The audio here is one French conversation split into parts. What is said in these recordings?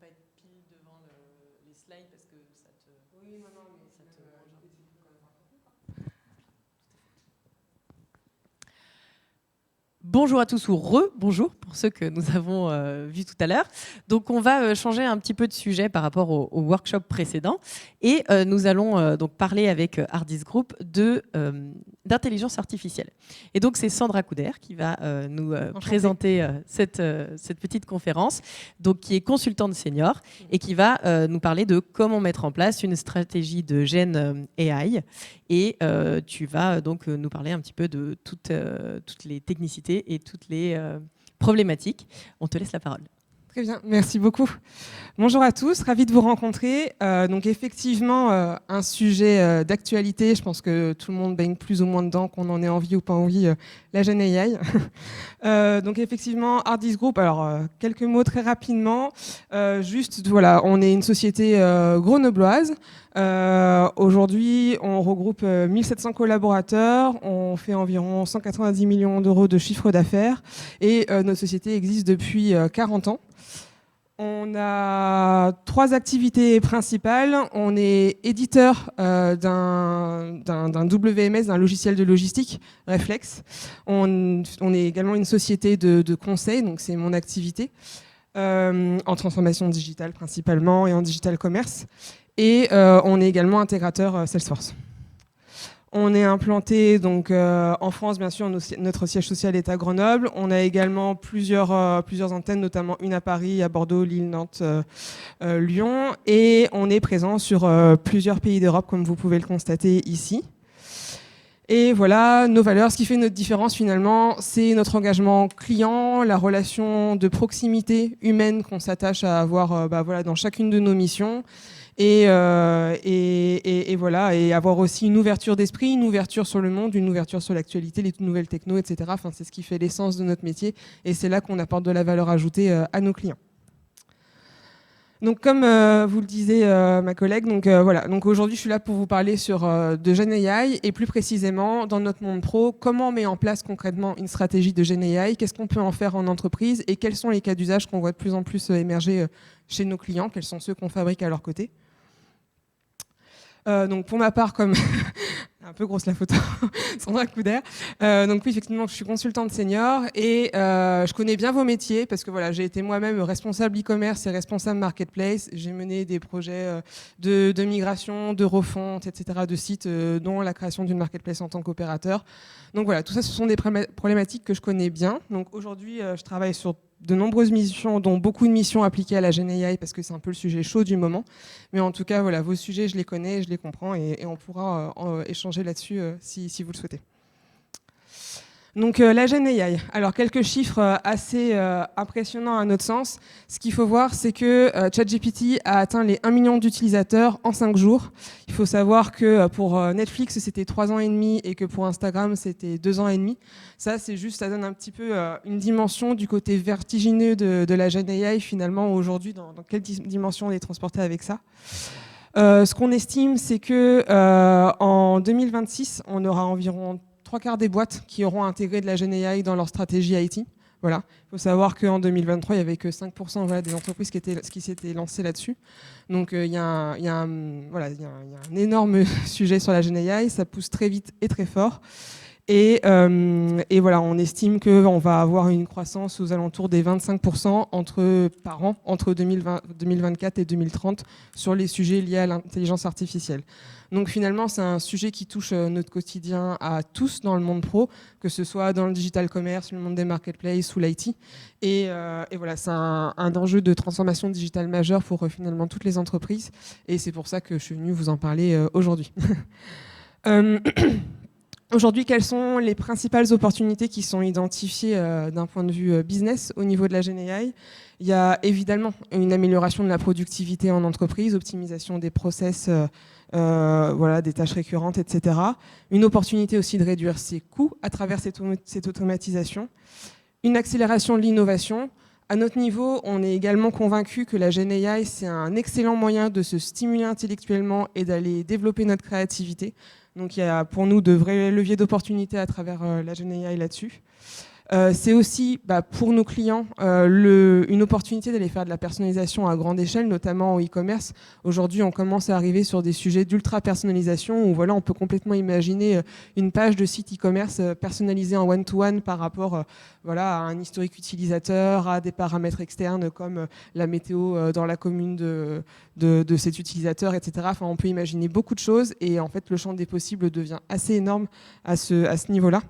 pas être pile devant les slides parce que ça te. Oui, non, mais ça te mange un peu. Bonjour à tous ou re-bonjour pour ceux que nous avons vus tout à l'heure. Donc on va changer un petit peu de sujet par rapport au workshop précédent et nous allons donc parler avec Hardis Group d'intelligence artificielle. Et donc c'est Sandra Couder qui va nous présenter cette petite conférence, donc qui est consultante senior et qui va nous parler de comment mettre en place une stratégie de Gen AI. Et tu vas donc nous parler un petit peu de toutes les technicités et toutes les problématiques. On te laisse la parole. Très bien, merci beaucoup. Bonjour à tous, ravi de vous rencontrer. Donc effectivement, un sujet d'actualité, je pense que tout le monde baigne plus ou moins dedans, qu'on en ait envie ou pas envie, la Gen AI. Donc effectivement, Hardis Group, alors quelques mots très rapidement. Juste, voilà, on est une société grenobloise. Aujourd'hui, on regroupe 1700 collaborateurs, on fait environ 190 millions d'euros de chiffre d'affaires et notre société existe depuis 40 ans. On a 3 activités principales. On est éditeur d'un WMS, d'un logiciel de logistique, Reflex. On est également une société de conseil, donc c'est mon activité, en transformation digitale principalement et en digital commerce. Et on est également intégrateur Salesforce. On est implanté donc en France, bien sûr, notre siège social est à Grenoble. On a également plusieurs antennes, notamment une à Paris, à Bordeaux, Lille, Nantes, Lyon. Et on est présent sur plusieurs pays d'Europe, comme vous pouvez le constater ici. Et voilà, nos valeurs, ce qui fait notre différence finalement, c'est notre engagement client, la relation de proximité humaine qu'on s'attache à avoir voilà, dans chacune de nos missions. Et voilà, et avoir aussi une ouverture d'esprit, une ouverture sur le monde, une ouverture sur l'actualité, les toutes nouvelles techno, etc. Enfin, c'est ce qui fait l'essence de notre métier et c'est là qu'on apporte de la valeur ajoutée à nos clients. Donc, comme vous le disait ma collègue, donc voilà. Donc aujourd'hui, je suis là pour vous parler de Gen AI et plus précisément dans notre monde pro, comment on met en place concrètement une stratégie de Gen AI, qu'est-ce qu'on peut en faire en entreprise et quels sont les cas d'usage qu'on voit de plus en plus émerger chez nos clients, quels sont ceux qu'on fabrique à leur côté. Donc pour ma part, comme un peu grosse la photo, Sandra Couder. Donc oui, effectivement, je suis consultante senior et je connais bien vos métiers parce que voilà, j'ai été moi-même responsable e-commerce et responsable marketplace. J'ai mené des projets de migration, de refonte, etc. de sites, dont la création d'une marketplace en tant qu'opérateur. Donc voilà, tout ça, ce sont des problématiques que je connais bien. Donc aujourd'hui, je travaille sur de nombreuses missions, dont beaucoup de missions appliquées à la Gen AI parce que c'est un peu le sujet chaud du moment. Mais en tout cas, voilà, vos sujets, je les connais, je les comprends et on pourra échanger là-dessus si vous le souhaitez. Donc la Gen AI, alors quelques chiffres assez impressionnants à notre sens. Ce qu'il faut voir, c'est que ChatGPT a atteint les 1 million d'utilisateurs en 5 jours. Il faut savoir que pour Netflix, c'était 3 ans et demi et que pour Instagram, c'était 2 ans et demi. Ça, c'est juste, ça donne un petit peu une dimension du côté vertigineux de la Gen AI finalement aujourd'hui, dans quelle dimension on est transporté avec ça. Ce qu'on estime, c'est que en 2026, on aura environ 3/4 des boîtes qui auront intégré de la Gen AI dans leur stratégie IT. Voilà. Il faut savoir qu'en 2023, il n'y avait que 5% voilà, des entreprises qui s'étaient lancées là-dessus. Donc il y a un énorme sujet sur la Gen AI, ça pousse très vite et très fort. Et voilà, on estime qu'on va avoir une croissance aux alentours des 25% par an entre 2024 et 2030 sur les sujets liés à l'intelligence artificielle. Donc finalement, c'est un sujet qui touche notre quotidien à tous dans le monde pro, que ce soit dans le digital commerce, le monde des marketplaces ou l'IT. Et voilà, c'est un enjeu de transformation digitale majeure pour finalement toutes les entreprises. Et c'est pour ça que je suis venue vous en parler aujourd'hui. Aujourd'hui, quelles sont les principales opportunités qui sont identifiées d'un point de vue business au niveau de la Gen AI ? Il y a évidemment une amélioration de la productivité en entreprise, optimisation des process, voilà, des tâches récurrentes, etc. Une opportunité aussi de réduire ses coûts à travers cette automatisation. Une accélération de l'innovation. À notre niveau, on est également convaincu que la Gen AI, c'est un excellent moyen de se stimuler intellectuellement et d'aller développer notre créativité. Donc il y a pour nous de vrais leviers d'opportunité à travers la Gen AI là-dessus. C'est aussi pour nos clients une opportunité d'aller faire de la personnalisation à grande échelle, notamment au e-commerce. Aujourd'hui, on commence à arriver sur des sujets d'ultra personnalisation où voilà, on peut complètement imaginer une page de site e-commerce personnalisée en one-to-one par rapport voilà, à un historique utilisateur, à des paramètres externes comme la météo dans la commune de cet utilisateur, etc. Enfin, on peut imaginer beaucoup de choses et en fait, le champ des possibles devient assez énorme à ce niveau-là.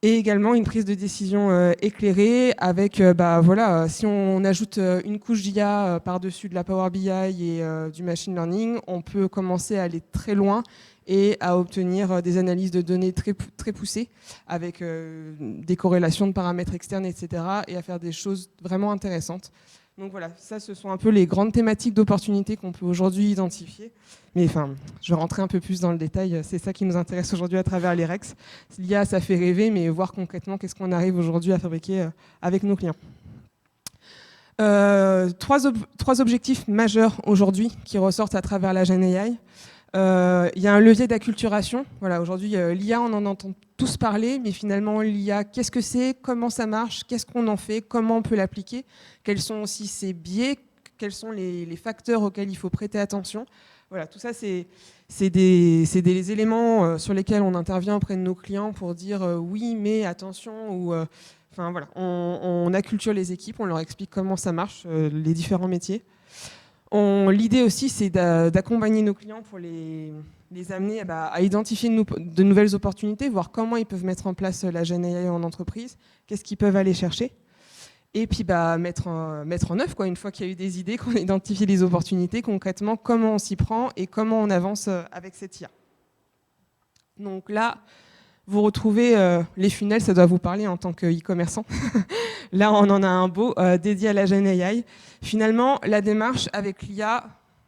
Et également une prise de décision éclairée avec, voilà, si on ajoute une couche d'IA par-dessus de la Power BI et du machine learning, on peut commencer à aller très loin et à obtenir des analyses de données très, très poussées avec des corrélations de paramètres externes, etc. et à faire des choses vraiment intéressantes. Donc voilà, ça ce sont un peu les grandes thématiques d'opportunités qu'on peut aujourd'hui identifier. Mais enfin, je vais rentrer un peu plus dans le détail, c'est ça qui nous intéresse aujourd'hui à travers les REX. L'IA, ça fait rêver, mais voir concrètement qu'est-ce qu'on arrive aujourd'hui à fabriquer avec nos clients. Trois objectifs majeurs aujourd'hui qui ressortent à travers la Gen AI. Il y a un levier d'acculturation. Voilà, aujourd'hui, l'IA, on en entend tous parler, mais finalement, l'IA, qu'est-ce que c'est? Comment ça marche? Qu'est-ce qu'on en fait? Comment on peut l'appliquer? Quels sont aussi ses biais? Quels sont les facteurs auxquels il faut prêter attention? Voilà, tout ça, c'est des éléments sur lesquels on intervient auprès de nos clients pour dire oui, mais attention, ou enfin voilà, on acculture les équipes, on leur explique comment ça marche, les différents métiers. L'idée aussi, c'est d'accompagner nos clients pour les amener à identifier de nouvelles opportunités, voir comment ils peuvent mettre en place la Gen AI en entreprise, qu'est-ce qu'ils peuvent aller chercher, et puis mettre en œuvre, quoi, une fois qu'il y a eu des idées, qu'on a identifié les opportunités, concrètement, comment on s'y prend et comment on avance avec cette IA. Donc là, vous retrouvez les funnels, ça doit vous parler en tant qu'e-commerçant. Là, on en a un beau dédié à la Gen AI. Finalement, la démarche avec l'IA,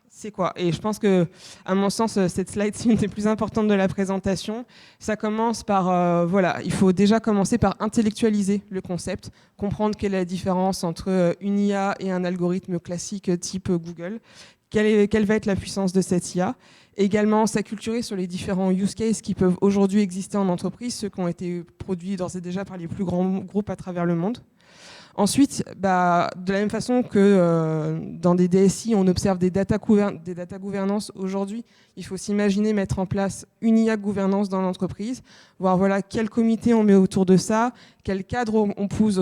c'est quoi? Et je pense que, à mon sens, cette slide, c'est une des plus importantes de la présentation. Ça commence par, voilà, il faut déjà commencer par intellectualiser le concept, comprendre quelle est la différence entre une IA et un algorithme classique type Google, quelle va être la puissance de cette IA. Également, s'acculturer sur les différents use cases qui peuvent aujourd'hui exister en entreprise, ceux qui ont été produits d'ores et déjà par les plus grands groupes à travers le monde. Ensuite, de la même façon que dans des DSI, on observe des data gouvernance aujourd'hui, il faut s'imaginer mettre en place une IA gouvernance dans l'entreprise, voir voilà, quel comité on met autour de ça, quel cadre on pousse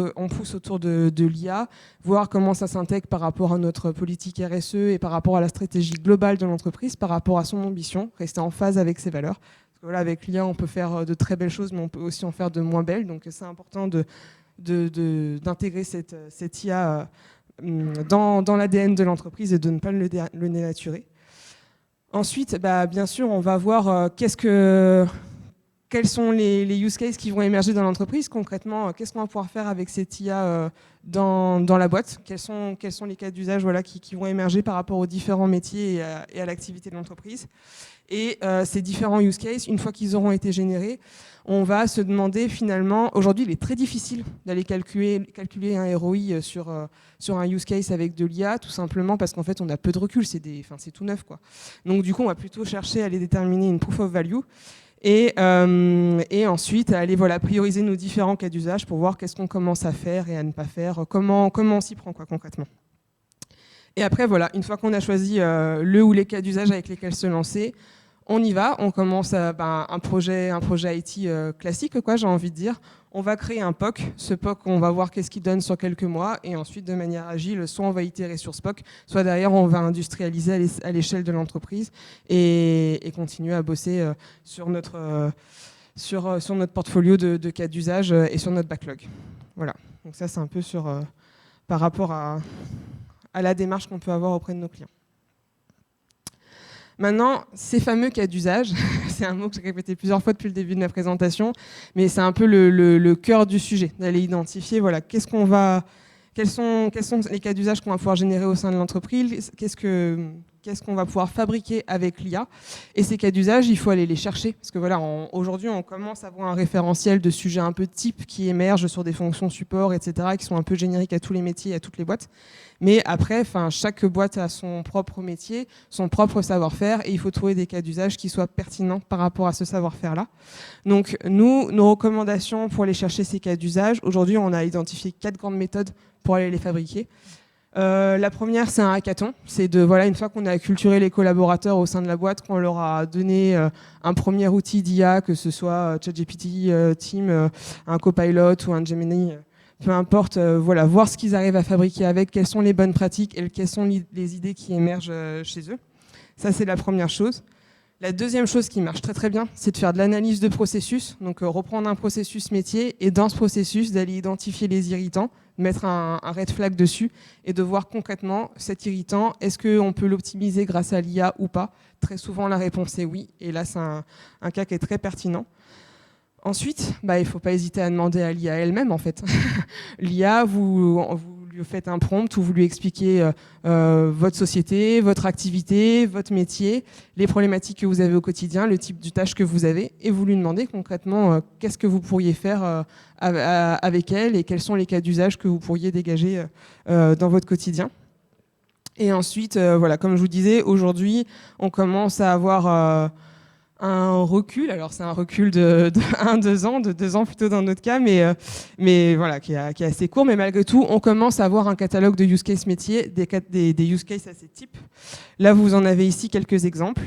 autour de l'IA, voir comment ça s'intègre par rapport à notre politique RSE et par rapport à la stratégie globale de l'entreprise, par rapport à son ambition, rester en phase avec ses valeurs. Parce que voilà, avec l'IA, on peut faire de très belles choses, mais on peut aussi en faire de moins belles, donc c'est important d'intégrer cette IA dans l'ADN de l'entreprise et de ne pas le dénaturer. Ensuite, bien sûr, on va voir quels sont les use cases qui vont émerger dans l'entreprise. Concrètement, qu'est-ce qu'on va pouvoir faire avec cette IA dans la boîte? Quels sont les cas d'usage voilà, qui vont émerger par rapport aux différents métiers et à l'activité de l'entreprise? Et ces différents use cases, une fois qu'ils auront été générés, on va se demander finalement, aujourd'hui il est très difficile d'aller calculer un ROI sur un use case avec de l'IA, tout simplement parce qu'en fait on a peu de recul, c'est tout neuf, quoi. Donc du coup on va plutôt chercher à aller déterminer une proof of value et ensuite à aller prioriser nos différents cas d'usage pour voir qu'est-ce qu'on commence à faire et à ne pas faire, comment on s'y prend, quoi, concrètement. Et après voilà, une fois qu'on a choisi le ou les cas d'usage avec lesquels se lancer, on y va, on commence un projet IT classique, quoi, j'ai envie de dire. On va créer un POC. Ce POC, on va voir qu'est-ce qu'il donne sur quelques mois. Et ensuite, de manière agile, soit on va itérer sur ce POC, soit derrière, on va industrialiser à l'échelle de l'entreprise et continuer à bosser sur notre portfolio de cas d'usage et sur notre backlog. Voilà. Donc ça, c'est un peu par rapport à la démarche qu'on peut avoir auprès de nos clients. Maintenant, ces fameux cas d'usage, c'est un mot que j'ai répété plusieurs fois depuis le début de ma présentation, mais c'est un peu le cœur du sujet, d'aller identifier voilà, quels sont les cas d'usage qu'on va pouvoir générer au sein de l'entreprise, qu'est-ce qu'on va pouvoir fabriquer avec l'IA. Et ces cas d'usage, il faut aller les chercher. Parce que voilà, aujourd'hui, on commence à avoir un référentiel de sujets un peu type qui émergent sur des fonctions support, etc., qui sont un peu génériques à tous les métiers, à toutes les boîtes. Mais après, chaque boîte a son propre métier, son propre savoir-faire, et il faut trouver des cas d'usage qui soient pertinents par rapport à ce savoir-faire-là. Donc, nous, nos recommandations pour aller chercher ces cas d'usage, aujourd'hui, on a identifié 4 grandes méthodes pour aller les fabriquer. La première, c'est un hackathon. C'est une fois qu'on a acculturé les collaborateurs au sein de la boîte, qu'on leur a donné un premier outil d'IA, que ce soit ChatGPT, Team, un Copilot ou un Gemini, peu importe, voir ce qu'ils arrivent à fabriquer avec, quelles sont les bonnes pratiques et quelles sont les idées qui émergent chez eux. Ça, c'est la première chose. La deuxième chose qui marche très très bien, c'est de faire de l'analyse de processus, donc reprendre un processus métier et dans ce processus, d'aller identifier les irritants, mettre un red flag dessus et de voir concrètement cet irritant, est-ce qu'on peut l'optimiser grâce à l'IA ou pas. Très souvent, la réponse est oui, et là, c'est un cas qui est très pertinent. Ensuite, il ne faut pas hésiter à demander à l'IA elle-même, en fait. L'IA, vous lui faites un prompt où vous lui expliquez votre société, votre activité, votre métier, les problématiques que vous avez au quotidien, le type de tâches que vous avez, et vous lui demandez concrètement qu'est-ce que vous pourriez faire avec elle et quels sont les cas d'usage que vous pourriez dégager dans votre quotidien. Et ensuite, comme je vous disais, aujourd'hui, on commence à avoir un recul, alors c'est un recul de 1-2 ans, de 2 ans plutôt dans notre cas, mais voilà, qui est assez court, mais malgré tout, on commence à avoir un catalogue de use case métiers, des use cases assez types. Là, vous en avez ici quelques exemples.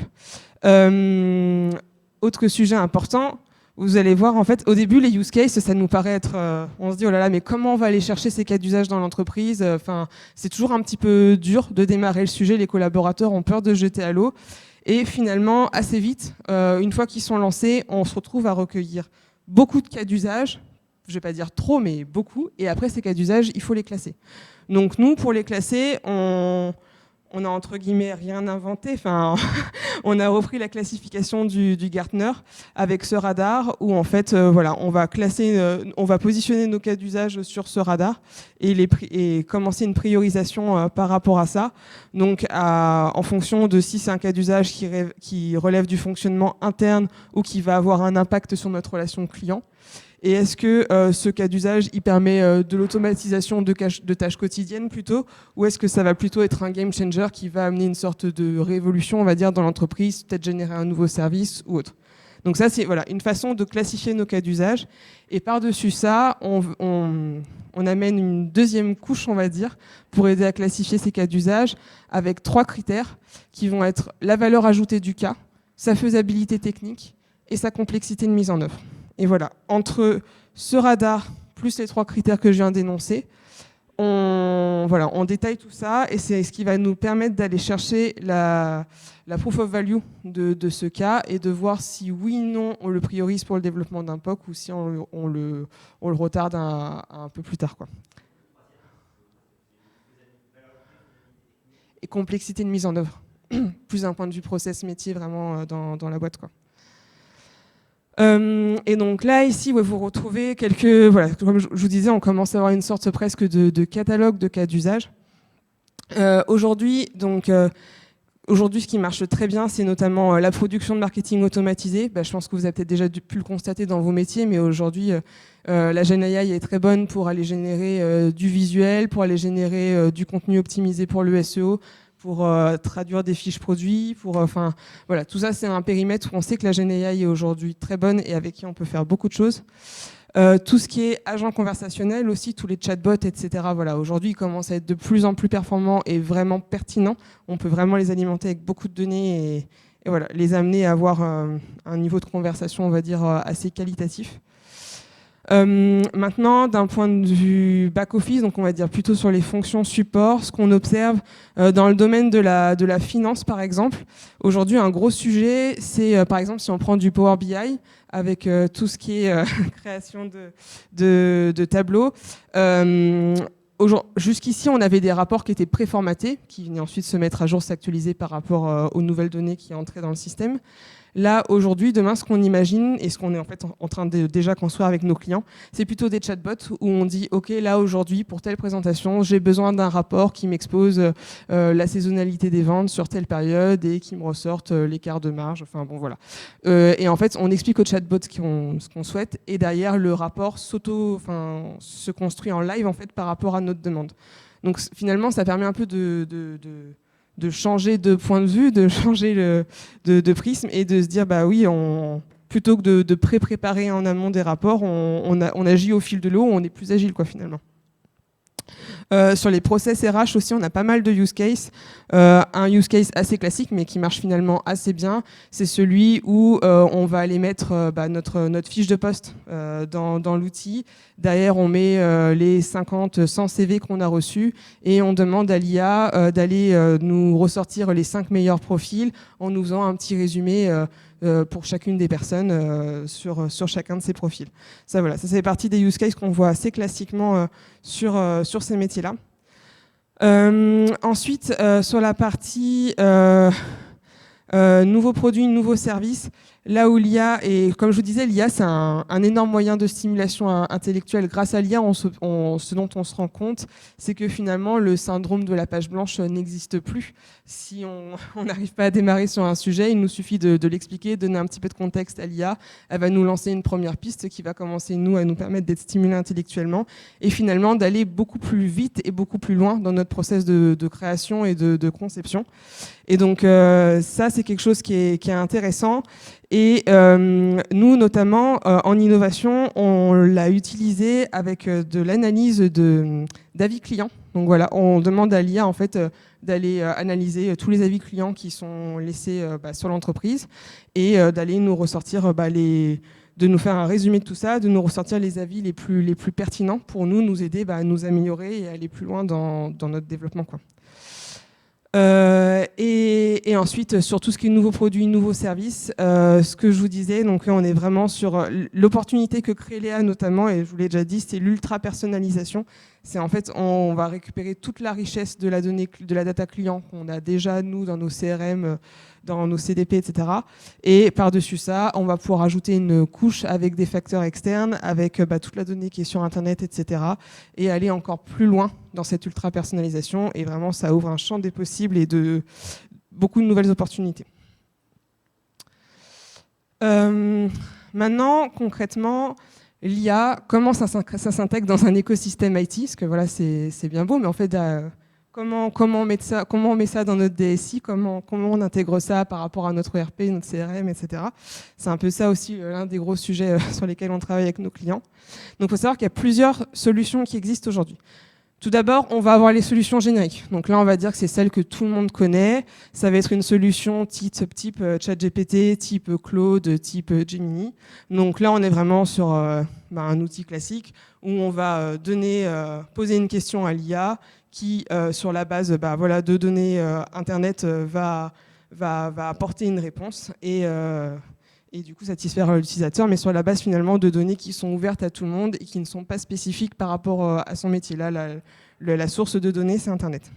Autre sujet important, vous allez voir, en fait, au début, les use cases, ça nous paraît être... on se dit, oh là là, mais comment on va aller chercher ces cas d'usage dans l'entreprise ? C'est toujours un petit peu dur de démarrer le sujet, les collaborateurs ont peur de se jeter à l'eau. Et finalement, assez vite, une fois qu'ils sont lancés, on se retrouve à recueillir beaucoup de cas d'usage, je ne vais pas dire trop, mais beaucoup, et après ces cas d'usage, il faut les classer. Donc nous, pour les classer, on a entre guillemets rien inventé, on a repris la classification du Gartner avec ce radar où en fait, on va on va positionner nos cas d'usage sur ce radar et commencer une priorisation par rapport à ça. Donc, en fonction de si c'est un cas d'usage qui relève du fonctionnement interne ou qui va avoir un impact sur notre relation client. Et est-ce que ce cas d'usage, il permet de l'automatisation de tâches quotidiennes plutôt, ou est-ce que ça va plutôt être un game changer qui va amener une sorte de révolution, on va dire, dans l'entreprise, peut-être générer un nouveau service ou autre. Donc ça, c'est une façon de classifier nos cas d'usage. Et par-dessus ça, on amène une deuxième couche, on va dire, pour aider à classifier ces cas d'usage avec 3 critères qui vont être la valeur ajoutée du cas, sa faisabilité technique et sa complexité de mise en œuvre. Et voilà, entre ce radar plus les 3 critères que je viens d'énoncer, on détaille tout ça et c'est ce qui va nous permettre d'aller chercher la proof of value de ce cas et de voir si oui ou non on le priorise pour le développement d'un POC ou si on le retarde un peu plus tard, quoi. Et complexité de mise en œuvre, plus d'un point de vue process métier vraiment dans la boîte, quoi. Et donc là, ici, vous retrouvez comme je vous disais, on commence à avoir une sorte presque de catalogue de cas d'usage. Aujourd'hui, ce qui marche très bien, c'est notamment la production de marketing automatisé. Je pense que vous avez peut-être déjà pu le constater dans vos métiers, mais aujourd'hui, la Gen AI est très bonne pour aller générer du visuel, pour aller générer du contenu optimisé pour le SEO, pour traduire des fiches produits, tout ça c'est un périmètre où on sait que la Gen AI est aujourd'hui très bonne et avec qui on peut faire beaucoup de choses. Tout ce qui est agent conversationnel aussi, tous les chatbots, etc. Aujourd'hui ils commencent à être de plus en plus performants et vraiment pertinents. On peut vraiment les alimenter avec beaucoup de données et les amener à avoir un niveau de conversation, on va dire, assez qualitatif. Maintenant, d'un point de vue back-office, donc on va dire plutôt sur les fonctions support, ce qu'on observe dans le domaine de la finance, par exemple. Aujourd'hui, un gros sujet, c'est par exemple si on prend du Power BI, avec tout ce qui est création de tableaux. Jusqu'ici, on avait des rapports qui étaient préformatés, qui venaient ensuite se mettre à jour, s'actualiser par rapport aux nouvelles données qui entraient dans le système. Là, aujourd'hui, demain, ce qu'on imagine et ce qu'on est en fait en train de déjà construire avec nos clients, c'est plutôt des chatbots où on dit, OK, là, aujourd'hui, pour telle présentation, j'ai besoin d'un rapport qui m'expose la saisonnalité des ventes sur telle période et qui me ressorte l'écart de marge. Enfin, bon, voilà. Et en fait, on explique au chatbot ce qu'on souhaite et derrière, le rapport se construit en live, en fait, par rapport à notre demande. Donc, finalement, ça permet un peu de changer de point de vue, de changer de prisme et de se dire, bah oui, plutôt que de préparer en amont des rapports, on agit au fil de l'eau, on est plus agile, quoi, finalement. Sur les process RH aussi, on a pas mal de use cases. Un use case assez classique, mais qui marche finalement assez bien, c'est celui où on va aller mettre notre fiche de poste dans l'outil. Derrière, on met les 50, 100 CV qu'on a reçus et on demande à l'IA d'aller nous ressortir les 5 meilleurs profils en nous faisant un petit résumé pour chacune des personnes sur chacun de ces profils. Ça fait partie des use cases qu'on voit assez classiquement sur ces métiers-là. Ensuite, sur la partie nouveaux produits, nouveaux services, là où l'IA, et comme je vous disais, l'IA c'est un énorme moyen de stimulation intellectuelle. Grâce à l'IA, ce dont on se rend compte, c'est que finalement le syndrome de la page blanche n'existe plus. Si on n'arrive pas à démarrer sur un sujet, il nous suffit de l'expliquer, de donner un petit peu de contexte à l'IA. Elle va nous lancer une première piste qui va commencer à nous permettre d'être stimulés intellectuellement et finalement d'aller beaucoup plus vite et beaucoup plus loin dans notre process de création et de conception. Et donc ça, c'est quelque chose qui est intéressant. Et nous, notamment, en innovation, on l'a utilisé avec de l'analyse d'avis clients. Donc voilà, on demande à l'IA en fait d'aller analyser tous les avis clients qui sont laissés sur l'entreprise et d'aller nous ressortir de nous faire un résumé de tout ça, de nous ressortir les avis les plus pertinents pour nous aider à nous améliorer et aller plus loin dans notre développement, quoi. Et ensuite, sur tout ce qui est nouveaux produits, nouveaux services, ce que je vous disais, donc là, on est vraiment sur l'opportunité que crée Léa notamment, et je vous l'ai déjà dit, c'est l'ultra-personnalisation. C'est en fait, on va récupérer toute la richesse de la donnée, de la data client qu'on a déjà, nous, dans nos CRM, dans nos CDP, etc. Et par-dessus ça, on va pouvoir ajouter une couche avec des facteurs externes, avec toute la donnée qui est sur Internet, etc. Et aller encore plus loin dans cette ultra-personnalisation. Et vraiment, ça ouvre un champ des possibles et beaucoup de nouvelles opportunités. Maintenant, concrètement, l'IA, comment ça s'intègre dans un écosystème IT? Parce que voilà, c'est bien beau, mais en fait, comment on met ça dans notre DSI, comment on intègre ça par rapport à notre ERP, notre CRM, etc. C'est un peu ça aussi l'un des gros sujets sur lesquels on travaille avec nos clients. Donc, il faut savoir qu'il y a plusieurs solutions qui existent aujourd'hui. Tout d'abord, on va avoir les solutions génériques. Donc là, on va dire que c'est celle que tout le monde connaît. Ça va être une solution type ChatGPT, type Claude, type Gemini. Donc là, on est vraiment sur un outil classique où on va poser une question à l'IA qui, sur la base de données Internet, va apporter une réponse et du coup satisfaire l'utilisateur, mais sur la base finalement de données qui sont ouvertes à tout le monde et qui ne sont pas spécifiques par rapport à son métier. Là, la source de données, c'est Internet.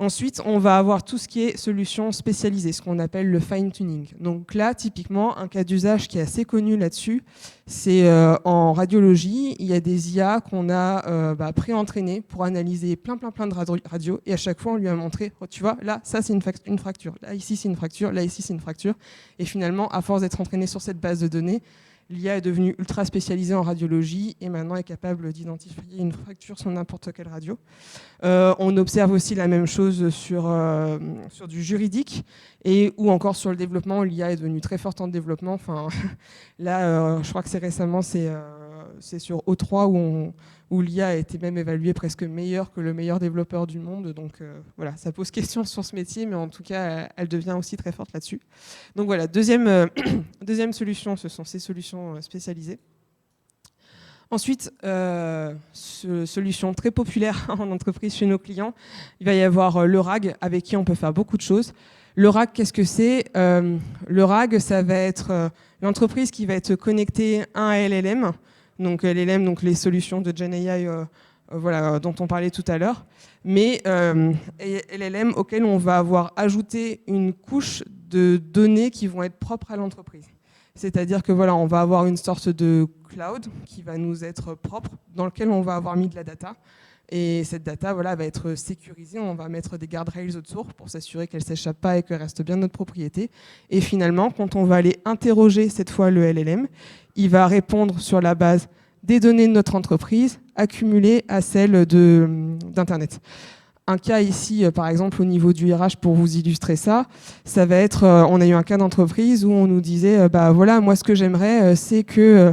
Ensuite, on va avoir tout ce qui est solutions spécialisées, ce qu'on appelle le fine-tuning. Donc là, typiquement, un cas d'usage qui est assez connu là-dessus, c'est en radiologie, il y a des IA qu'on a pré-entraînées pour analyser plein de radios, et à chaque fois, on lui a montré, oh, tu vois, là, ça, c'est une fracture, là, ici, c'est une fracture, là, ici, c'est une fracture. Et finalement, à force d'être entraîné sur cette base de données, l'IA est devenue ultra spécialisée en radiologie et maintenant est capable d'identifier une fracture sur n'importe quelle radio. On observe aussi la même chose sur du juridique et ou encore sur le développement. L'IA est devenue très forte en développement. Enfin, là, je crois que c'est récemment, c'est sur O3 où l'IA a été même évaluée presque meilleure que le meilleur développeur du monde. Donc voilà, ça pose question sur ce métier, mais en tout cas, elle devient aussi très forte là-dessus. Donc voilà, deuxième solution, ce sont ces solutions spécialisées. Ensuite, solution très populaire en entreprise chez nos clients, il va y avoir le RAG avec qui on peut faire beaucoup de choses. Le RAG, qu'est-ce que c'est? Le RAG, ça va être l'entreprise qui va être connectée à un LLM. Donc LLM, donc les solutions de GenAI dont on parlait tout à l'heure, mais LLM auquel on va avoir ajouté une couche de données qui vont être propres à l'entreprise. C'est-à-dire que voilà, on va avoir une sorte de cloud qui va nous être propre, dans lequel on va avoir mis de la data. Et cette data voilà, va être sécurisée, on va mettre des guardrails autour pour s'assurer qu'elle ne s'échappe pas et qu'elle reste bien notre propriété. Et finalement, quand on va aller interroger cette fois le LLM, il va répondre sur la base des données de notre entreprise accumulées à celles d'Internet. Un cas ici, par exemple, au niveau du RH, pour vous illustrer ça, ça va être, on a eu un cas d'entreprise où on nous disait, bah voilà, moi ce que j'aimerais, c'est que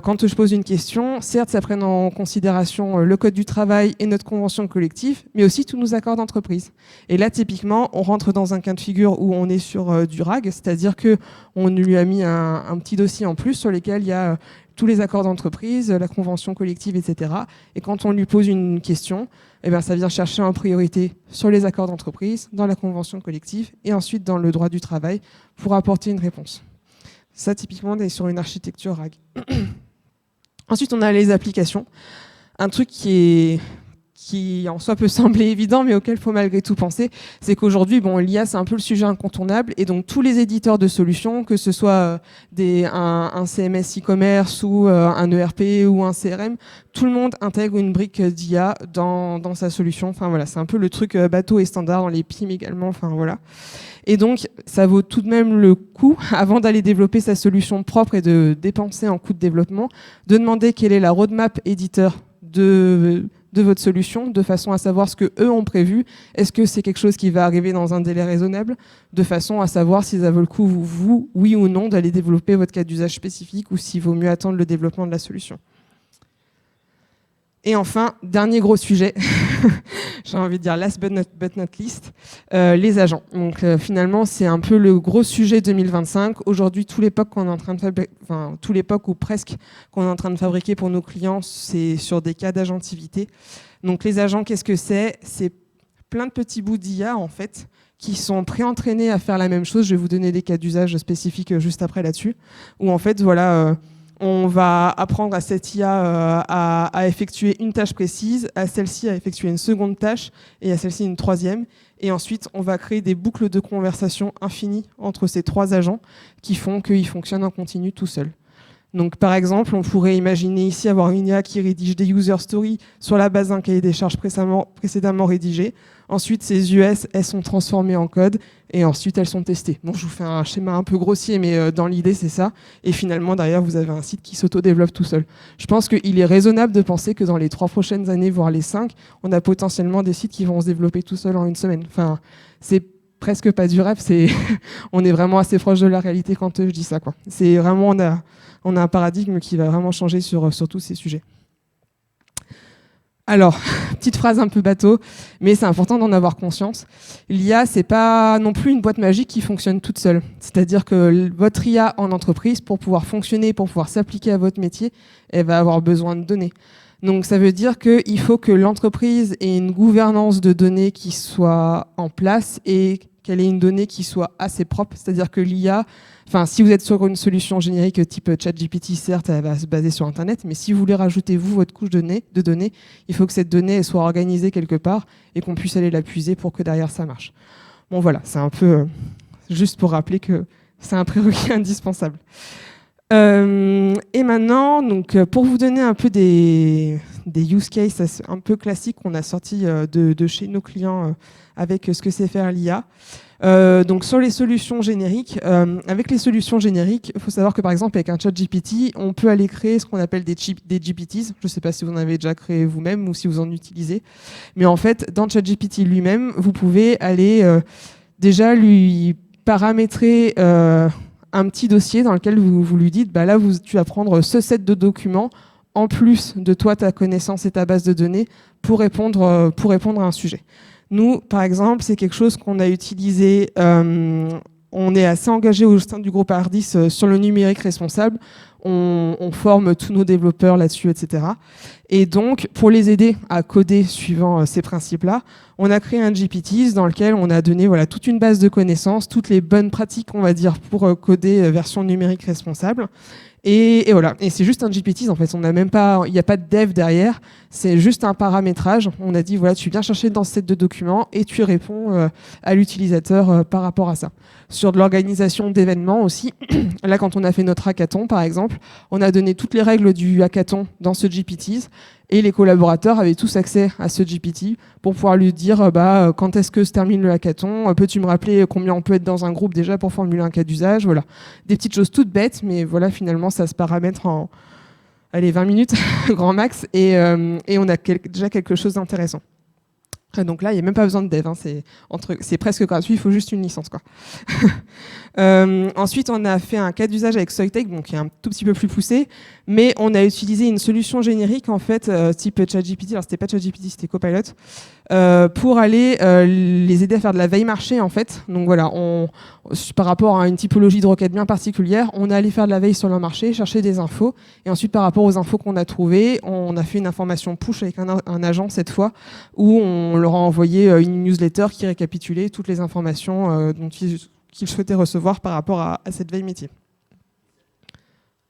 quand je pose une question, certes, ça prenne en considération le code du travail et notre convention collective, mais aussi tous nos accords d'entreprise. Et là, typiquement, on rentre dans un cas de figure où on est sur du RAG, c'est-à-dire qu'on lui a mis un petit dossier en plus sur lequel il y a tous les accords d'entreprise, la convention collective, etc. Et quand on lui pose une question, eh bien, ça vient chercher en priorité sur les accords d'entreprise, dans la convention collective et ensuite dans le droit du travail pour apporter une réponse. Ça, typiquement, on est sur une architecture RAG. Ensuite, on a les applications. Un truc qui en soi peut sembler évident, mais auquel il faut malgré tout penser, c'est qu'aujourd'hui, bon, l'IA, c'est un peu le sujet incontournable, et donc tous les éditeurs de solutions, que ce soit un CMS e-commerce ou un ERP ou un CRM, tout le monde intègre une brique d'IA dans sa solution. Enfin voilà, c'est un peu le truc bateau et standard dans les PIM également. Enfin voilà. Et donc, ça vaut tout de même le coup, avant d'aller développer sa solution propre et de dépenser en coût de développement, de demander quelle est la roadmap éditeur de votre solution, de façon à savoir ce qu'eux ont prévu. Est-ce que c'est quelque chose qui va arriver dans un délai raisonnable, de façon à savoir si ça vaut le coup, vous, oui ou non, d'aller développer votre cas d'usage spécifique ou s'il vaut mieux attendre le développement de la solution. Et enfin, dernier gros sujet, j'ai envie de dire last but not least, les agents. Donc finalement, c'est un peu le gros sujet 2025. Aujourd'hui, tout l'époque qu'on est en train de tout l'époque ou presque qu'on est en train de fabriquer pour nos clients, c'est sur des cas d'agentivité. Donc les agents, qu'est-ce que c'est ? C'est plein de petits bouts d'IA en fait qui sont pré-entraînés à faire la même chose. Je vais vous donner des cas d'usage spécifiques juste après là-dessus, où en fait voilà. On va apprendre à cette IA à effectuer une tâche précise, à celle-ci à effectuer une seconde tâche et à celle-ci une troisième. Et ensuite, on va créer des boucles de conversation infinies entre ces trois agents qui font qu'ils fonctionnent en continu tout seuls. Donc, par exemple, on pourrait imaginer ici avoir une IA qui rédige des user stories sur la base d'un cahier des charges précédemment rédigé. Ensuite, ces US, elles sont transformées en code et ensuite, elles sont testées. Bon, je vous fais un schéma un peu grossier, mais dans l'idée, c'est ça. Et finalement, derrière, vous avez un site qui s'auto-développe tout seul. Je pense qu'il est raisonnable de penser que dans les 3 prochaines années, voire les 5, on a potentiellement des sites qui vont se développer tout seuls en une semaine. Enfin, c'est presque pas du rêve, on est vraiment assez proche de la réalité quand je dis ça, quoi. C'est vraiment, on a un paradigme qui va vraiment changer sur tous ces sujets. Alors, petite phrase un peu bateau, mais c'est important d'en avoir conscience. L'IA, c'est pas non plus une boîte magique qui fonctionne toute seule. C'est-à-dire que votre IA en entreprise, pour pouvoir fonctionner, pour pouvoir s'appliquer à votre métier, elle va avoir besoin de données. Donc ça veut dire qu'il faut que l'entreprise ait une gouvernance de données qui soit en place et qu'elle ait une donnée qui soit assez propre. C'est-à-dire que l'IA, si vous êtes sur une solution générique type ChatGPT, certes, elle va se baser sur Internet, mais si vous voulez rajouter, vous, votre couche de données, il faut que cette donnée elle soit organisée quelque part et qu'on puisse aller la puiser pour que derrière ça marche. Bon voilà, c'est un peu juste pour rappeler que c'est un prérequis indispensable. Et maintenant, donc, pour vous donner un peu des use cases un peu classiques qu'on a sortis de chez nos clients avec ce que c'est faire l'IA. Donc sur les solutions génériques, avec les solutions génériques, il faut savoir que par exemple avec un ChatGPT, on peut aller créer ce qu'on appelle des GPTs. Je ne sais pas si vous en avez déjà créé vous-même ou si vous en utilisez. Mais en fait, dans ChatGPT lui-même, vous pouvez aller déjà lui paramétrer un petit dossier dans lequel vous lui dites, bah là, tu vas prendre ce set de documents en plus de toi, ta connaissance et ta base de données pour répondre à un sujet. Nous, par exemple, c'est quelque chose qu'on a utilisé, on est assez engagé au sein du groupe Ardis sur le numérique responsable. on forme tous nos développeurs là-dessus, etc. Et donc, pour les aider à coder suivant ces principes-là, on a créé un GPTs dans lequel on a donné toute une base de connaissances, toutes les bonnes pratiques, on va dire, pour coder version numérique responsable. Et voilà. Et c'est juste un GPTs, en fait. Il n'y a pas de dev derrière. C'est juste un paramétrage. On a dit, voilà, tu viens chercher dans ce set de documents et tu réponds à l'utilisateur par rapport à ça. Sur de l'organisation d'événements aussi, là, quand on a fait notre hackathon, par exemple, on a donné toutes les règles du hackathon dans ce GPTs et les collaborateurs avaient tous accès à ce GPT pour pouvoir lui dire quand est-ce que se termine le hackathon, peux-tu me rappeler combien on peut être dans un groupe déjà pour formuler un cas d'usage, voilà. Des petites choses toutes bêtes, mais voilà, finalement, ça se paramètre en 20 minutes, grand max, et on a déjà quelque chose d'intéressant. Donc là, il n'y a même pas besoin de dev, hein, c'est presque gratuit, il faut juste une licence, quoi. Ensuite, on a fait un cas d'usage avec Soitec, donc qui est un tout petit peu plus poussé, mais on a utilisé une solution générique, en fait, type ChatGPT, alors c'était pas ChatGPT, c'était Copilot, pour aller les aider à faire de la veille marché, en fait. Donc voilà, par rapport à une typologie de requête bien particulière, on est allé faire de la veille sur le marché, chercher des infos, et ensuite, par rapport aux infos qu'on a trouvées, on a fait une information push avec un agent cette fois, où on leur a envoyé une newsletter qui récapitulait toutes les informations dont qu'ils souhaitaient recevoir par rapport à cette veille métier.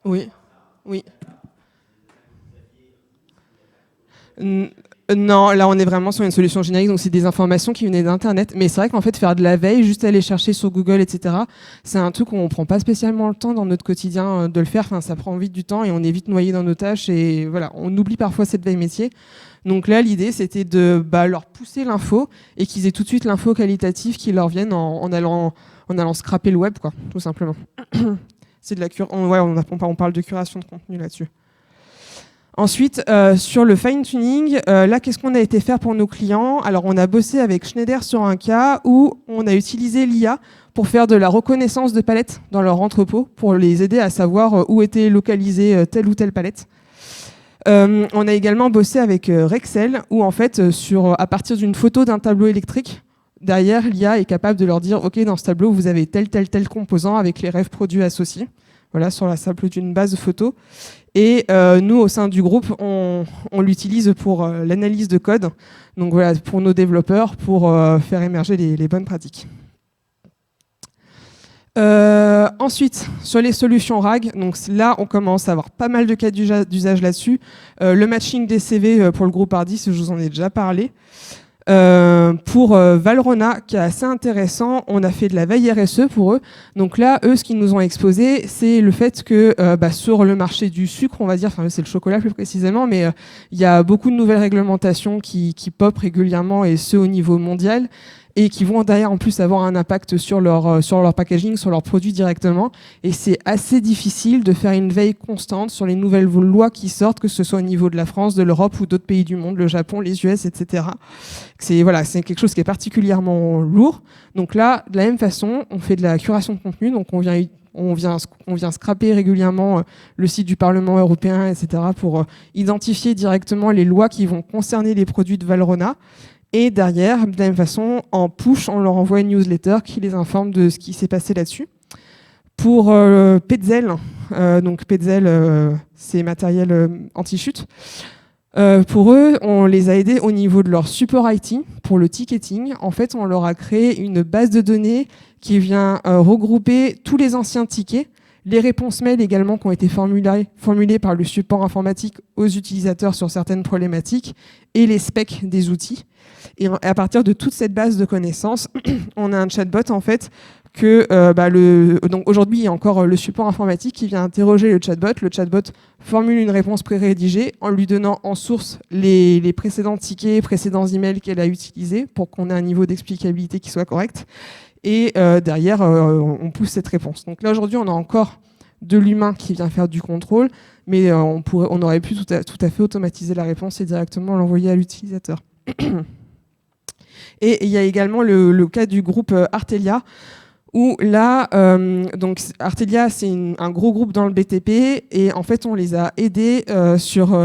Oui. Non, là on est vraiment sur une solution générique, donc c'est des informations qui venaient d'Internet. Mais c'est vrai qu'en fait faire de la veille, juste aller chercher sur Google, etc., c'est un truc où on prend pas spécialement le temps dans notre quotidien de le faire. Enfin, ça prend vite du temps et on est vite noyé dans nos tâches et voilà, on oublie parfois cette veille métier. Donc là, l'idée c'était de leur pousser l'info et qu'ils aient tout de suite l'info qualitative qui leur vienne en allant scraper le web, quoi, tout simplement. C'est de la on parle de curation de contenu là-dessus. Ensuite, sur le fine-tuning, là, qu'est-ce qu'on a été faire pour nos clients? Alors, on a bossé avec Schneider sur un cas où on a utilisé l'IA pour faire de la reconnaissance de palettes dans leur entrepôt, pour les aider à savoir où était localisée telle ou telle palette. On a également bossé avec Rexel, où en fait, à partir d'une photo d'un tableau électrique, derrière, l'IA est capable de leur dire « Ok, dans ce tableau, vous avez tel composant avec les rêves produits associés. » Voilà, sur la simple d'une base de photo. Et nous, au sein du groupe, on l'utilise pour l'analyse de code, donc voilà, pour nos développeurs, pour faire émerger les bonnes pratiques. Ensuite, sur les solutions RAG, donc là, on commence à avoir pas mal de cas d'usage là-dessus. Le matching des CV pour le groupe Hardis, je vous en ai déjà parlé. Pour Valrhona, qui est assez intéressant, on a fait de la veille RSE pour eux. Donc là, eux, ce qu'ils nous ont exposé, c'est le fait que sur le marché du sucre, on va dire, enfin c'est le chocolat plus précisément, mais il y a beaucoup de nouvelles réglementations qui pop régulièrement, et ce au niveau mondial, et qui vont derrière en plus avoir un impact sur leur packaging, sur leurs produits directement. Et c'est assez difficile de faire une veille constante sur les nouvelles lois qui sortent, que ce soit au niveau de la France, de l'Europe ou d'autres pays du monde, le Japon, les US, etc. C'est quelque chose qui est particulièrement lourd. Donc là, de la même façon, on fait de la curation de contenu, donc on vient scraper régulièrement le site du Parlement européen, etc., pour identifier directement les lois qui vont concerner les produits de Valrhona. Et derrière, de la même façon, en push, on leur envoie une newsletter qui les informe de ce qui s'est passé là-dessus. Pour Petzl, donc Petzl, c'est matériel anti-chute. Pour eux, on les a aidés au niveau de leur support IT pour le ticketing. En fait, on leur a créé une base de données qui vient regrouper tous les anciens tickets, les réponses mail également qui ont été formulées par le support informatique aux utilisateurs sur certaines problématiques, et les specs des outils. Et à partir de toute cette base de connaissances, on a un chatbot en fait donc aujourd'hui, il y a encore le support informatique qui vient interroger le chatbot. Le chatbot formule une réponse pré-rédigée en lui donnant en source les précédents tickets, précédents emails qu'elle a utilisés pour qu'on ait un niveau d'explicabilité qui soit correct. Et derrière, on pousse cette réponse. Donc là, aujourd'hui, on a encore de l'humain qui vient faire du contrôle, mais on aurait pu tout à fait automatiser la réponse et directement l'envoyer à l'utilisateur. Et il y a également le cas du groupe Artelia, où là, donc Artelia, c'est un gros groupe dans le BTP, et en fait, on les a aidés sur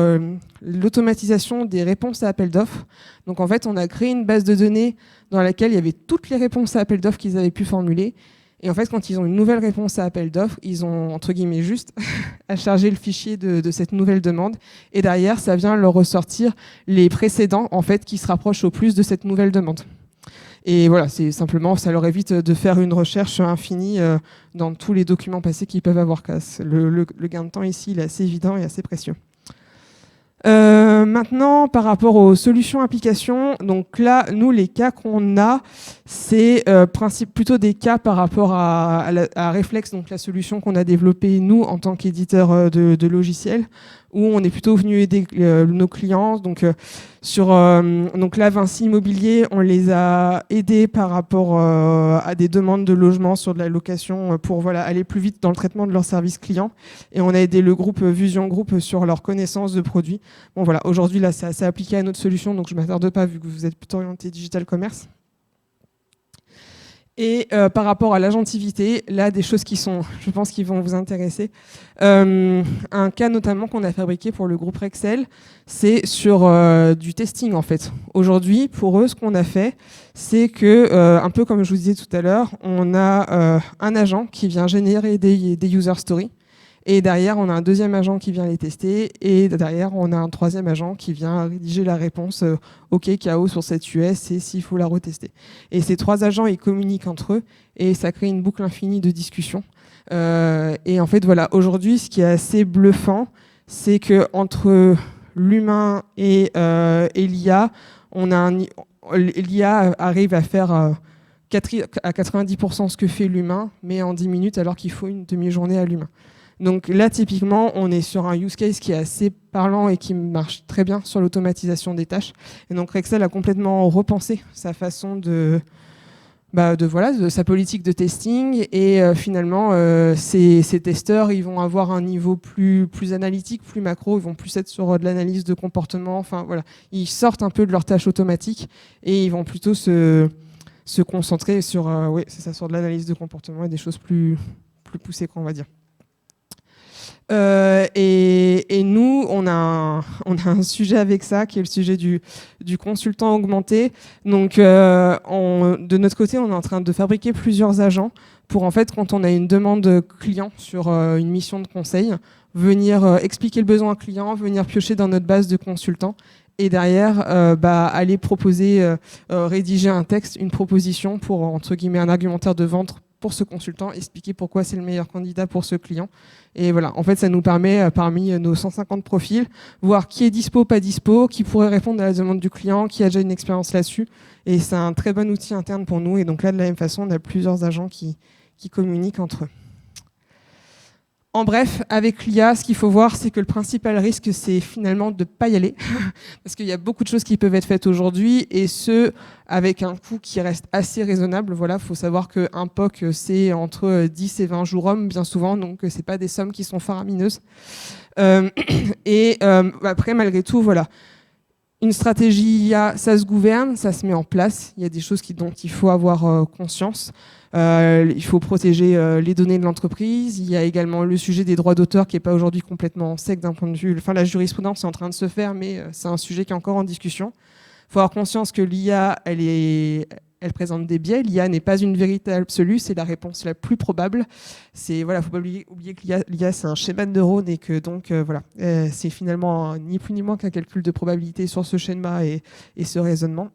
l'automatisation des réponses à appels d'offres. Donc en fait, on a créé une base de données dans laquelle il y avait toutes les réponses à appels d'offres qu'ils avaient pu formuler. Et en fait, quand ils ont une nouvelle réponse à appel d'offres, ils ont, entre guillemets, juste à charger le fichier de cette nouvelle demande. Et derrière, ça vient leur ressortir les précédents, en fait, qui se rapprochent au plus de cette nouvelle demande. Et voilà, c'est simplement, ça leur évite de faire une recherche infinie dans tous les documents passés qu'ils peuvent avoir. Le gain de temps ici, il est assez évident et assez précieux. Maintenant, par rapport aux solutions applications, donc là, nous, les cas qu'on a, c'est plutôt des cas par rapport à Reflex, donc la solution qu'on a développée, nous, en tant qu'éditeur de logiciels, où on est plutôt venu aider nos clients. Donc là, Vinci Immobilier, on les a aidés par rapport à des demandes de logement sur de la location pour aller plus vite dans le traitement de leurs services clients. Et on a aidé le groupe Vision Group sur leur connaissance de produits. Bon voilà, aujourd'hui là, c'est assez appliqué à notre solution, donc je ne m'attarde pas vu que vous êtes plutôt orienté digital commerce. Et par rapport à l'agentivité, là, des choses qui sont, je pense, qui vont vous intéresser. Un cas notamment qu'on a fabriqué pour le groupe Rexel, c'est sur du testing en fait. Aujourd'hui, pour eux, ce qu'on a fait, c'est que, un peu comme je vous disais tout à l'heure, on a un agent qui vient générer des user stories. Et derrière, on a un deuxième agent qui vient les tester. Et derrière, on a un troisième agent qui vient rédiger la réponse OK, KO sur cette US et s'il faut la retester. Et ces trois agents, ils communiquent entre eux et ça crée une boucle infinie de discussion. Et en fait, voilà, aujourd'hui, ce qui est assez bluffant, c'est qu'entre l'humain et l'IA, l'IA arrive à faire à 90% ce que fait l'humain, mais en 10 minutes, alors qu'il faut une demi-journée à l'humain. Donc là, typiquement, on est sur un use case qui est assez parlant et qui marche très bien sur l'automatisation des tâches. Et donc Rexel a complètement repensé sa façon de sa politique de testing. Et finalement, ces testeurs, ils vont avoir un niveau plus analytique, plus macro. Ils vont plus être sur de l'analyse de comportement. Enfin voilà, ils sortent un peu de leurs tâches automatiques et ils vont plutôt se concentrer sur, sur de l'analyse de comportement et des choses plus poussées, on va dire. Et nous, on a un sujet avec ça, qui est le sujet du consultant augmenté. Donc, de notre côté, on est en train de fabriquer plusieurs agents pour, en fait, quand on a une demande client sur une mission de conseil, venir expliquer le besoin client, venir piocher dans notre base de consultants et derrière, aller proposer, rédiger un texte, une proposition pour, entre guillemets, un argumentaire de vente pour ce consultant, expliquer pourquoi c'est le meilleur candidat pour ce client. Et voilà, en fait, ça nous permet, parmi nos 150 profils, voir qui est dispo, pas dispo, qui pourrait répondre à la demande du client, qui a déjà une expérience là-dessus. Et c'est un très bon outil interne pour nous. Et donc là, de la même façon, on a plusieurs agents qui communiquent entre eux. En bref, avec l'IA, ce qu'il faut voir, c'est que le principal risque, c'est finalement de ne pas y aller. Parce qu'il y a beaucoup de choses qui peuvent être faites aujourd'hui, et ce, avec un coût qui reste assez raisonnable. Voilà, faut savoir qu'un POC, c'est entre 10 et 20 jours hommes, bien souvent, donc ce n'est pas des sommes qui sont faramineuses. Après, malgré tout, voilà. Une stratégie IA, ça se gouverne, ça se met en place. Il y a des choses dont il faut avoir conscience. Il faut protéger les données de l'entreprise. Il y a également le sujet des droits d'auteur qui n'est pas aujourd'hui complètement sec d'un point de vue... Enfin, la jurisprudence est en train de se faire, mais c'est un sujet qui est encore en discussion. Il faut avoir conscience que l'IA, elle présente des biais. L'IA n'est pas une vérité absolue, c'est la réponse la plus probable. Voilà, faut pas oublier que l'IA, c'est un schéma de neurones et que donc c'est finalement ni plus ni moins qu'un calcul de probabilité sur ce schéma et ce raisonnement.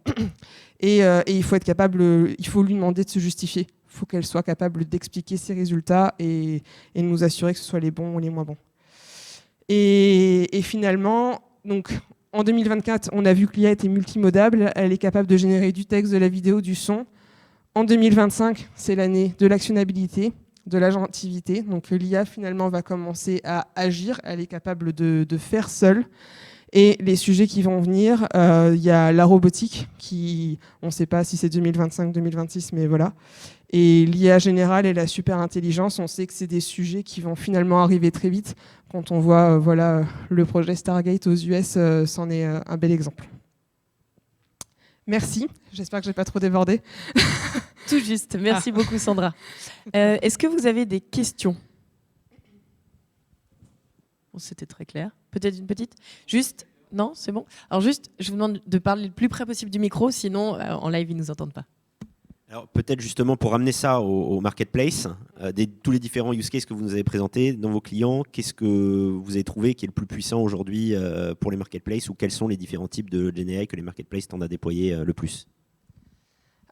Et il faut être capable, il faut lui demander de se justifier. Il faut qu'elle soit capable d'expliquer ses résultats et de nous assurer que ce soit les bons ou les moins bons. Et finalement, donc, en 2024, on a vu que l'IA était multimodable. Elle est capable de générer du texte, de la vidéo, du son. En 2025, c'est l'année de l'actionnabilité, de l'agentivité. Donc l'IA, finalement, va commencer à agir. Elle est capable de faire seule. Et les sujets qui vont venir, il y a la robotique, on ne sait pas si c'est 2025, 2026, mais voilà. Et l'IA générale et la super intelligence, on sait que c'est des sujets qui vont finalement arriver très vite. Quand on voit le projet Stargate aux US, c'en est un bel exemple. Merci, j'espère que je n'ai pas trop débordé. Tout juste, merci beaucoup Sandra. Est-ce que vous avez des questions ? Bon, c'était très clair. Peut-être une petite ? Juste ? Non, c'est bon ? Alors juste, je vous demande de parler le plus près possible du micro, sinon en live, ils ne nous entendent pas. Alors peut-être justement pour ramener ça au marketplace, tous les différents use cases que vous nous avez présentés dans vos clients, qu'est-ce que vous avez trouvé qui est le plus puissant aujourd'hui pour les marketplaces, ou quels sont les différents types de GenAI que les marketplaces tendent à déployer le plus?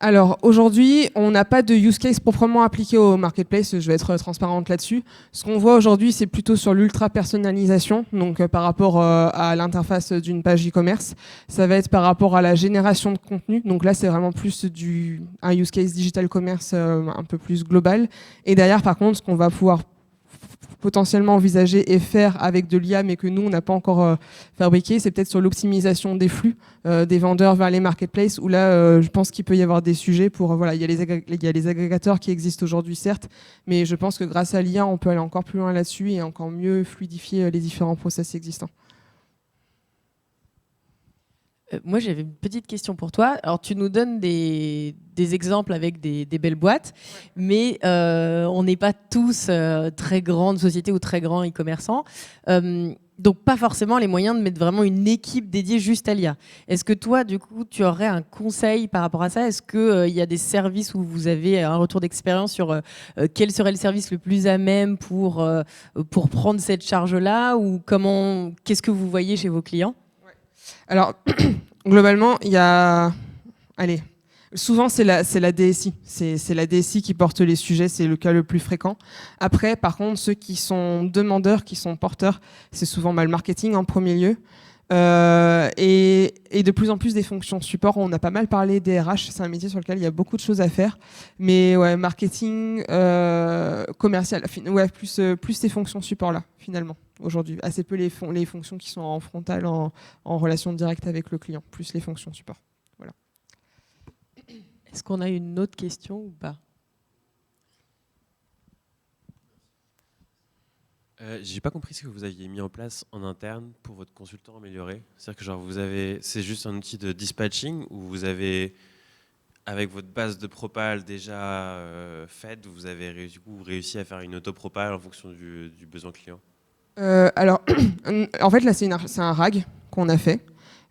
Alors aujourd'hui, on n'a pas de use case proprement appliqué au marketplace, je vais être transparente là-dessus. Ce qu'on voit aujourd'hui, c'est plutôt sur l'ultra personnalisation, donc par rapport à l'interface d'une page e-commerce. Ça va être par rapport à la génération de contenu, donc là c'est vraiment plus un use case digital commerce un peu plus global. Et derrière par contre, ce qu'on va pouvoir potentiellement envisager et faire avec de l'IA, mais que nous, on n'a pas encore fabriqué, c'est peut-être sur l'optimisation des flux des vendeurs vers les marketplaces, où là, je pense qu'il peut y avoir des sujets pour... voilà, il y a les agrégateurs qui existent aujourd'hui, certes, mais je pense que grâce à l'IA, on peut aller encore plus loin là-dessus et encore mieux fluidifier les différents process existants. Moi, j'avais une petite question pour toi. Alors, tu nous donnes des exemples avec des belles boîtes, mais on n'est pas tous très grandes sociétés ou très grands e-commerçants. Donc, pas forcément les moyens de mettre vraiment une équipe dédiée juste à l'IA. Est-ce que toi, du coup, tu aurais un conseil par rapport à ça? Est-ce qu'il y a des services où vous avez un retour d'expérience sur quel serait le service le plus à même pour prendre cette charge-là, ou qu'est-ce que vous voyez chez vos clients? Alors, globalement, il y a... Allez, souvent, c'est la DSI. C'est la DSI qui porte les sujets, c'est le cas le plus fréquent. Après, par contre, ceux qui sont demandeurs, qui sont porteurs, c'est souvent le marketing en premier lieu. Et de plus en plus des fonctions support. On a pas mal parlé des RH, c'est un métier sur lequel il y a beaucoup de choses à faire. Mais ouais, marketing, commercial, ouais, plus ces fonctions support-là, finalement, aujourd'hui. Assez peu les fonctions qui sont en frontal, en relation directe avec le client, plus les fonctions support. Voilà. Est-ce qu'on a une autre question ou pas? J'ai pas compris ce que vous aviez mis en place en interne pour votre consultant amélioré. C'est-à-dire que genre c'est juste un outil de dispatching, où vous avez, avec votre base de propal déjà faite, vous avez réussi à faire une auto-propal en fonction du besoin client? Alors, en fait, là, c'est un RAG qu'on a fait.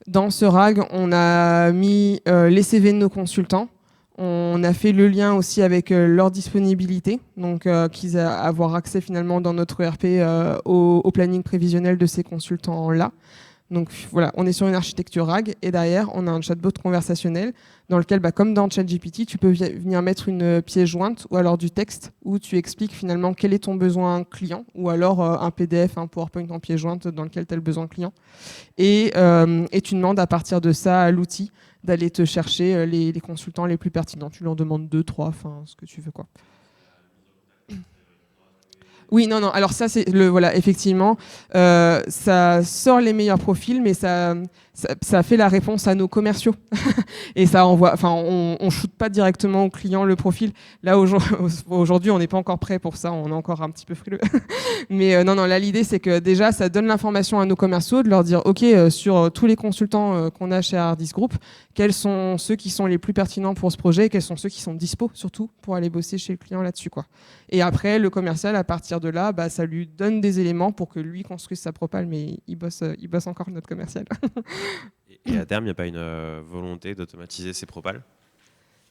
Dans ce RAG, on a mis les CV de nos consultants. On a fait le lien aussi avec leur disponibilité, donc qu'ils aient à avoir accès finalement dans notre ERP au planning prévisionnel de ces consultants-là. Donc voilà, on est sur une architecture RAG, et derrière, on a un chatbot conversationnel dans lequel, comme dans ChatGPT, tu peux venir mettre une pièce jointe ou alors du texte où tu expliques finalement quel est ton besoin client, ou alors un PDF, un PowerPoint en pièce jointe dans lequel tu as le besoin client. Et tu demandes à partir de ça à l'outil d'aller te chercher les consultants les plus pertinents. Tu leur demandes 2, 3, enfin ce que tu veux, quoi. Oui, non. Alors ça, c'est voilà, effectivement, ça sort les meilleurs profils, mais ça fait la réponse à nos commerciaux. Et ça envoie. Enfin, on shoot pas directement au client le profil. Là, aujourd'hui, on n'est pas encore prêt pour ça. On est encore un petit peu frileux. Mais non. Là, l'idée, c'est que déjà, ça donne l'information à nos commerciaux, de leur dire, ok, sur tous les consultants qu'on a chez Ardis Group, quels sont ceux qui sont les plus pertinents pour ce projet, et quels sont ceux qui sont dispo, surtout, pour aller bosser chez le client là-dessus, quoi. Et après, le commercial, à partir de là, ça lui donne des éléments pour que lui construise sa propale, mais il bosse encore, notre commercial. Et à terme, il n'y a pas une volonté d'automatiser ces propales?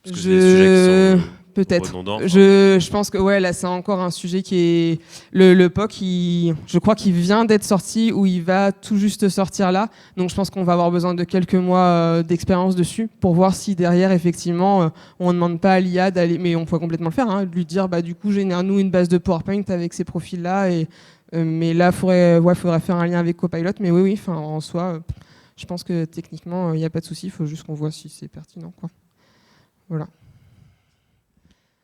Parce que c'est des sujets qui sont peut-être. redondants. Je pense que là, c'est encore un sujet qui est... Le POC, je crois qu'il vient d'être sorti, ou il va tout juste sortir là. Donc je pense qu'on va avoir besoin de quelques mois d'expérience dessus pour voir si derrière, effectivement, on ne demande pas à l'IA d'aller... Mais on pourrait complètement le faire, de lui dire, du coup, génère-nous une base de PowerPoint avec ces profils-là. Mais là, il faudrait faire un lien avec Copilot. Mais oui, en soi, je pense que techniquement, il n'y a pas de souci. Il faut juste qu'on voit si c'est pertinent, quoi. Voilà.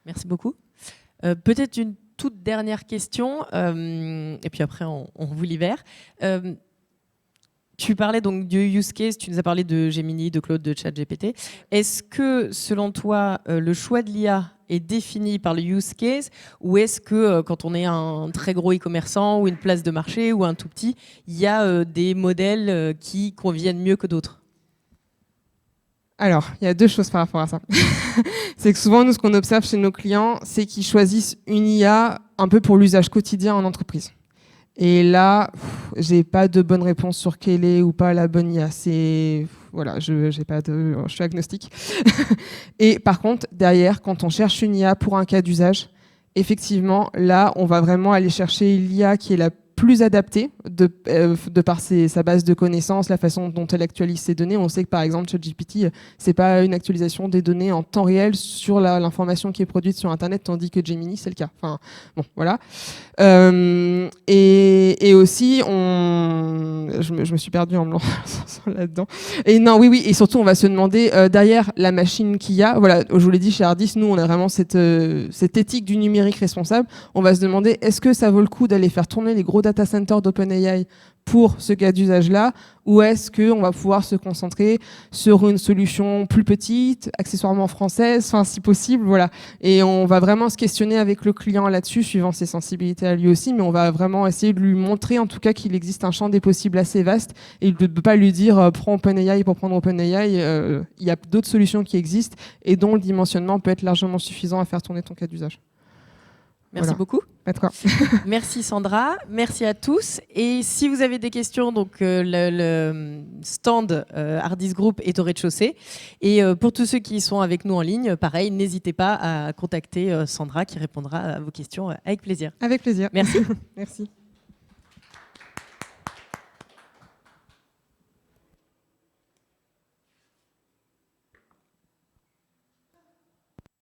Merci beaucoup. Peut-être une toute dernière question, et puis après on vous libère. Tu parlais donc du use case, tu nous as parlé de Gemini, de Claude, de ChatGPT. Est-ce que, selon toi, le choix de l'IA est défini par le use case, ou est-ce que quand on est un très gros e-commerçant ou une place de marché ou un tout petit, il y a des modèles qui conviennent mieux que d'autres? Alors, il y a deux choses par rapport à ça. C'est que souvent, nous, ce qu'on observe chez nos clients, c'est qu'ils choisissent une IA un peu pour l'usage quotidien en entreprise. Et là, j'ai pas de bonne réponse sur quelle est ou pas la bonne IA. voilà, je suis agnostique. Et par contre, derrière, quand on cherche une IA pour un cas d'usage, effectivement, là, on va vraiment aller chercher l'IA qui est la plus adaptée de par sa base de connaissances, la façon dont elle actualise ses données. On sait que par exemple ChatGPT, c'est pas une actualisation des données en temps réel sur l'information qui est produite sur Internet, tandis que Gemini c'est le cas. Enfin bon, voilà. Et aussi, je me suis perdue en me lançant là-dedans. Et non, oui, et surtout on va se demander derrière la machine qu'il y a. Voilà, je vous l'ai dit chez Hardis, nous on a vraiment cette éthique du numérique responsable. On va se demander est-ce que ça vaut le coup d'aller faire tourner les gros data centers d'OpenAI pour ce cas d'usage-là, ou est-ce qu'on va pouvoir se concentrer sur une solution plus petite, accessoirement française, enfin si possible, voilà. Et on va vraiment se questionner avec le client là-dessus, suivant ses sensibilités à lui aussi, mais on va vraiment essayer de lui montrer en tout cas qu'il existe un champ des possibles assez vaste, et de ne pas lui dire prends OpenAI pour prendre OpenAI, il y a d'autres solutions qui existent et dont le dimensionnement peut être largement suffisant à faire tourner ton cas d'usage. Merci beaucoup. Pas de quoi. Merci Sandra, merci à tous. Et si vous avez des questions, donc le stand Hardis Group est au rez-de-chaussée. Et pour tous ceux qui sont avec nous en ligne, pareil, n'hésitez pas à contacter Sandra qui répondra à vos questions avec plaisir. Avec plaisir. Merci. Merci.